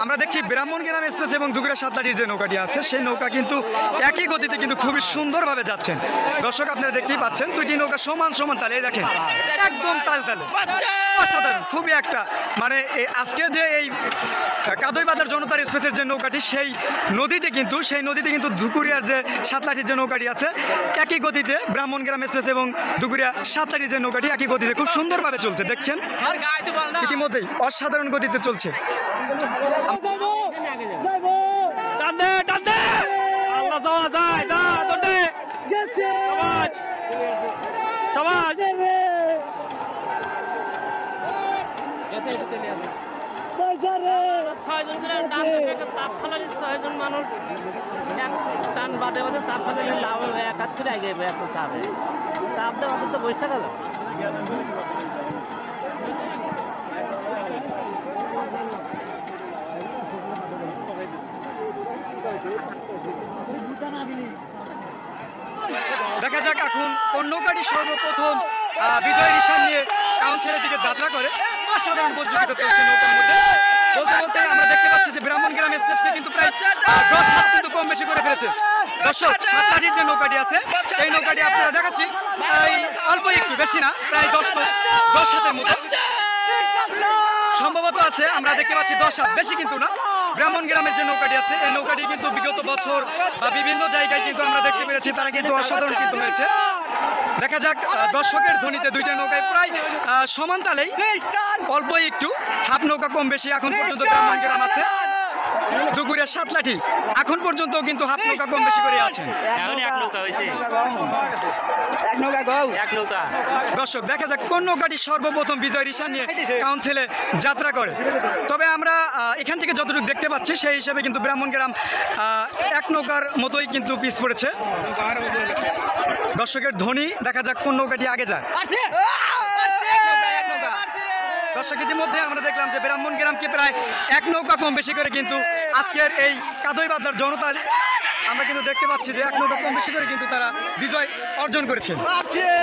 আমরা দেখছি ব্রাহ্মণগ্রাম এক্সপ্রেস এবং দুগুড়া সাতলাটির যে নৌকাটি আছে সেই নৌকা কিন্তু একই গতিতে কিন্তু খুবই সুন্দরভাবে যাচ্ছেন। দর্শক আপনারা দেখতেই পাচ্ছেন দুইটি নৌকা সমান সমান তালে দেখেন একদম তাল তালে অসাধারণ খুবই একটা মানে আজকে যে এই কাদইবাজার জনতার এক্সপ্রেসের যে নৌকাটি সেই নদীতে কিন্তু দুগুড়িয়ার যে সাতলাটির যে নৌকাটি আছে একই গতিতে ব্রাহ্মণগ্রাম এক্সপ্রেস এবং দুগুড়িয়া সাতলাটির যে নৌকাটি একই গতিতে খুব সুন্দরভাবে চলছে দেখছেন ইতিমধ্যেই অসাধারণ গতিতে চলছে। মানুষ টান বাদে বাদে চাপ ফেলে লাভ এক হাত করে আগে এত চাপে চাপ দেওয়া তো বসে থাকা যায়। দেখা যাক এখন কোন নৌকাটি সর্বপ্রথম বিজয়ের ঈশান নিয়ে কাউন্সিলের দিকে যাত্রা করে অসাধারণ প্রতিযোগিতা চলছে নৌকার মধ্যে। বলতে বলতে আমরা দেখতে পাচ্ছি যে ব্রাহ্মণগ্রাম এক্সপ্রেসকে কিন্তু প্রায় 10 হাত কিন্তু কম বেশি করে ফেলেছে। দর্শক সাতলাটির যে নৌকাটি আছে এই নৌকাটি আপনারা দেখাচ্ছি অল্প একটু বেশি না প্রায় 10 হাতের মতো সম্ভবত আছে। আমরা দেখতে পাচ্ছি 10 হাত বেশি কিন্তু না। ব্রাহ্মণগ্রামের যে নৌকাটি আছে এই নৌকাটি কিন্তু বিগত বছর বা বিভিন্ন জায়গায় কিন্তু আমরা দেখতে পেরেছি তারা কিন্তু অসাধারণ কিন্তু হয়েছে। দেখা যাক দর্শকের ধ্বনিতে দুইটা নৌকায় প্রায় সমান তালেই অল্প একটু হাফ নৌকা কম বেশি এখন পর্যন্ত ব্রাহ্মণগ্রাম আছে। দুগুড়িয়া সাতলাটি এখন পর্যন্ত কিন্তু হাফ নৌকা কম বেশি করে আছেন। দর্শক দেখা যাক কোন নৌকাটি সর্বপ্রথম বিজয় ঈশান নিয়ে কাউন্সিলে যাত্রা করে। তবে আমরা এখান থেকে যতটুকু দেখতে পাচ্ছি সেই হিসাবে কিন্তু ব্রাহ্মণগ্রাম এক নৌকার মতোই কিন্তু পিছ পড়েছে। দর্শকের ধ্বনি দেখা যাক কোন নৌকাটি আগে যায়। দর্শক ইতিমধ্যে আমরা দেখলাম যে ব্রাহ্মণগ্রামকে প্রায় এক নৌকা কম বেশি করে কিন্তু আজকের এই কাদইবাজার জনতা আমরা কিন্তু দেখতে পাচ্ছি যে এক নৌকা কম বেশি করে কিন্তু তারা বিজয় অর্জন করেছে।